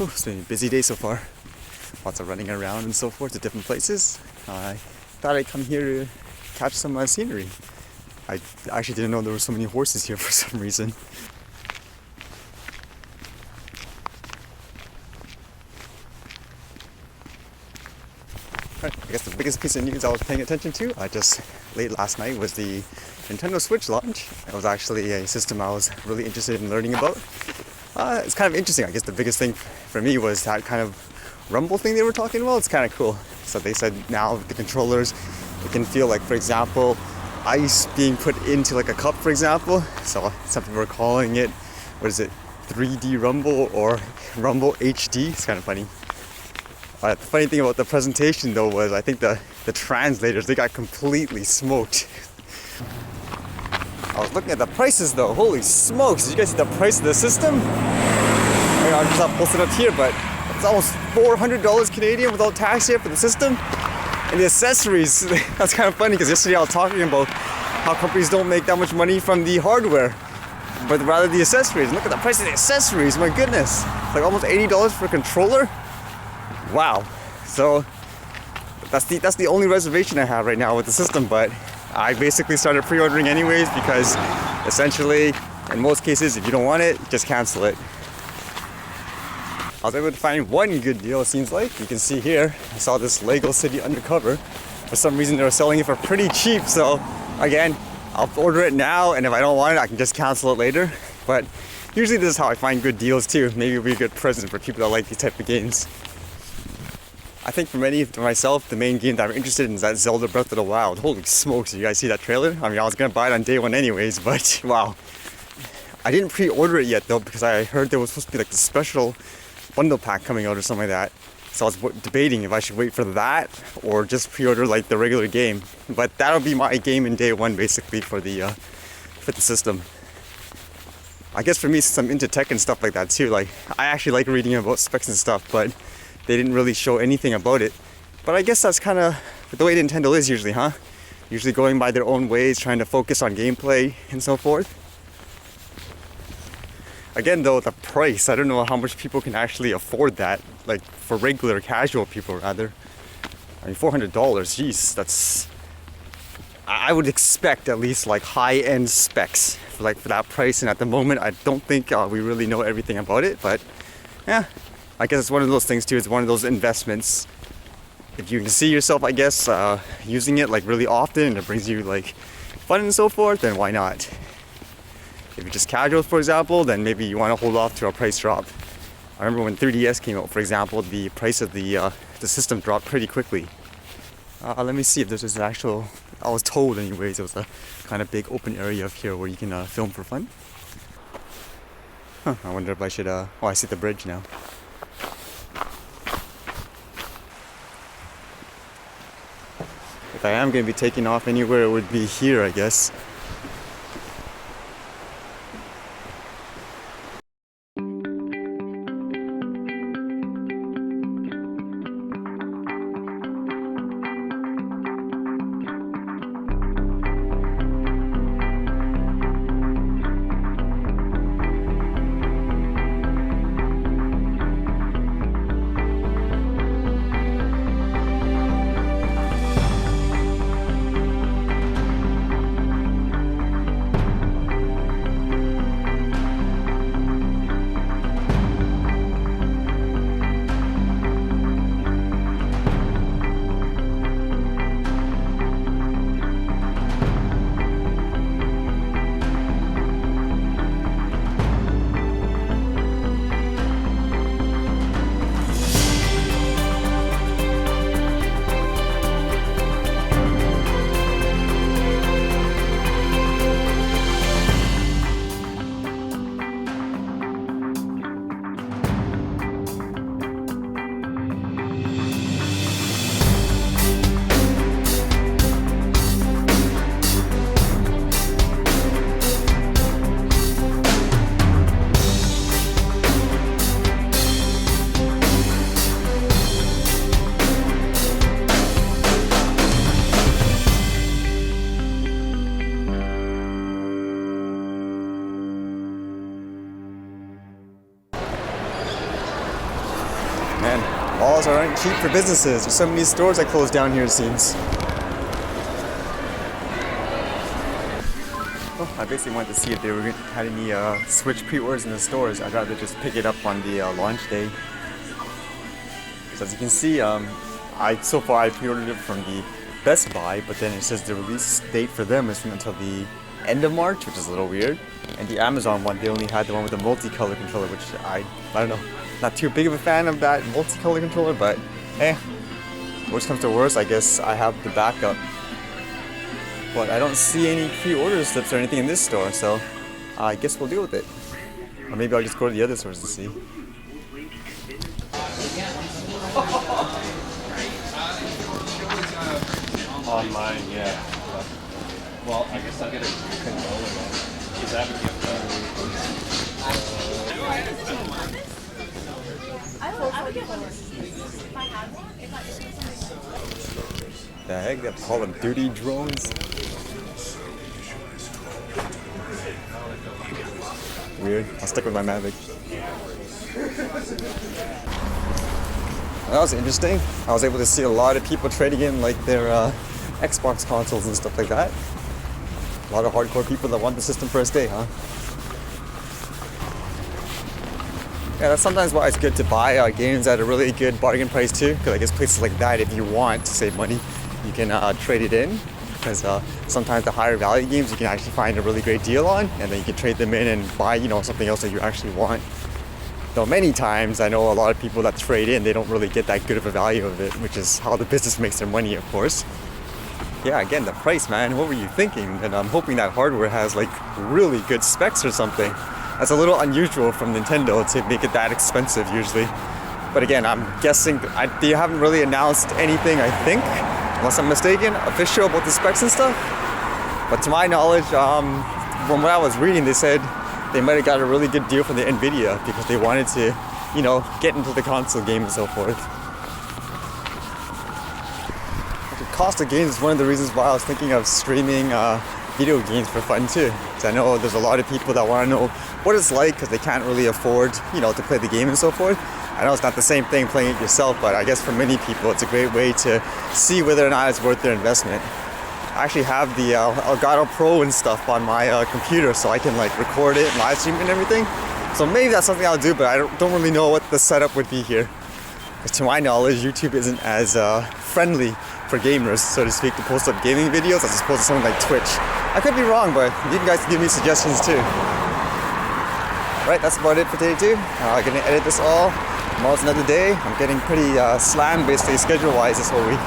It's been a busy day so far. Lots of running around and so forth to different places. I thought I'd come here to catch some scenery. I actually didn't know there were so many horses here for some reason. Right, I guess the biggest piece of news I was paying attention to just late last night was the Nintendo Switch launch. It was actually a system I was really interested in learning about. It's kind of interesting. I guess the biggest thing for me was that kind of rumble thing they were talking about. It's kind of cool. So they said now with the controllers, it can feel like, for example, ice being put into like a cup, for example. So some people were calling it, 3D Rumble or Rumble HD. It's kind of funny. The funny thing about the presentation though was I think the translators, they got completely smoked. I was looking at the prices though. Holy smokes, did you guys see the price of the system? I'm just not posted up here, but it's almost $400 Canadian without tax here for the system. And the accessories, that's kind of funny because yesterday I was talking about how companies don't make that much money from the hardware, but rather the accessories. Look at the price of the accessories, my goodness. It's like almost $80 for a controller. Wow. So that's the only reservation I have right now with the system, but I basically started pre-ordering anyways because essentially, in most cases, if you don't want it, just cancel it. I was able to find one good deal, it seems like. You can see here, I saw this Lego City Undercover. For some reason, they were selling it for pretty cheap. So again, I'll order it now, and if I don't want it, I can just cancel it later. But usually this is how I find good deals too. Maybe it'll be a good present for people that like these type of games. I think for myself, the main game that I'm interested in is that Zelda Breath of the Wild. Holy smokes, did you guys see that trailer? I mean, I was gonna buy it on day one anyways, but wow. I didn't pre-order it yet though, because I heard there was supposed to be like the special bundle pack coming out or something like that. So I was debating if I should wait for that or just pre-order like the regular game. But that'll be my game in day one basically for the system. I guess for me, since I'm into tech and stuff like that too, like I actually like reading about specs and stuff, but they didn't really show anything about it. But I guess that's kind of the way Nintendo is usually, huh? Usually going by their own ways, trying to focus on gameplay and so forth. Again though, the price, I don't know how much people can actually afford that, like for regular casual people rather. I mean, $400, geez, that's... I would expect at least like high-end specs for that price, and at the moment I don't think we really know everything about it, but yeah, I guess it's one of those things too, it's one of those investments. If you can see yourself, I guess, using it like really often and it brings you like fun and so forth, then why not? If you're just casual, for example, then maybe you want to hold off to a price drop. I remember when 3DS came out, for example, the price of the system dropped pretty quickly. Let me see if there's this actual... I was told anyways, it was a kind of big open area up here where you can film for fun. Huh, I wonder if I should... oh, I see the bridge now. If I am going to be taking off anywhere, it would be here, I guess. sales aren't cheap for businesses. There's so many stores that close down here, it seems. Well, I basically wanted to see if they had any Switch pre-orders in the stores. I'd rather just pick it up on the launch day. So as you can see, so far I pre-ordered it from the Best Buy, but then it says the release date for them is until the end of March, which is a little weird. And the Amazon one, they only had the one with the multicolor controller, which I don't know, not too big of a fan of that multicolor controller, but worst comes to worst, I guess I have the backup. But I don't see any pre-order slips or anything in this store, so I guess we'll deal with it. Or maybe I'll just go to the other stores to see. Online, yeah. Well, I guess I'll get a controller then. Is that a gift? I would get one if I had one. The heck, they have Call of Duty drones? Weird. I'll stick with my Mavic. That was interesting. I was able to see a lot of people trading in like their Xbox consoles and stuff like that. A lot of hardcore people that want the system first day, huh? Yeah, that's sometimes why it's good to buy games at a really good bargain price too. Because I guess places like that, if you want to save money, you can trade it in. Because sometimes the higher value games you can actually find a really great deal on, and then you can trade them in and buy, something else that you actually want. Though many times I know a lot of people that trade in, they don't really get that good of a value of it, which is how the business makes their money, of course. Yeah, again, the price, man, what were you thinking? And I'm hoping that hardware has like really good specs or something. That's a little unusual from Nintendo to make it that expensive usually. But again, I'm guessing they haven't really announced anything, I think, unless I'm mistaken, official about the specs and stuff. But to my knowledge, from what I was reading, they said they might have got a really good deal from the Nvidia because they wanted to, get into the console game and so forth. The cost of games is one of the reasons why I was thinking of streaming video games for fun too. Because I know there's a lot of people that want to know what it's like because they can't really afford, to play the game and so forth. I know it's not the same thing playing it yourself, but I guess for many people it's a great way to see whether or not it's worth their investment. I actually have the Elgato Pro and stuff on my computer, so I can like record it and live stream it and everything. So maybe that's something I'll do, but I don't really know what the setup would be here. Because to my knowledge, YouTube isn't as friendly for gamers, so to speak, to post up gaming videos as opposed to something like Twitch. I could be wrong, but you guys can give me suggestions too. Right, that's about it for today too. I'm gonna edit this all. Tomorrow's another day. I'm getting pretty slammed basically schedule-wise this whole week.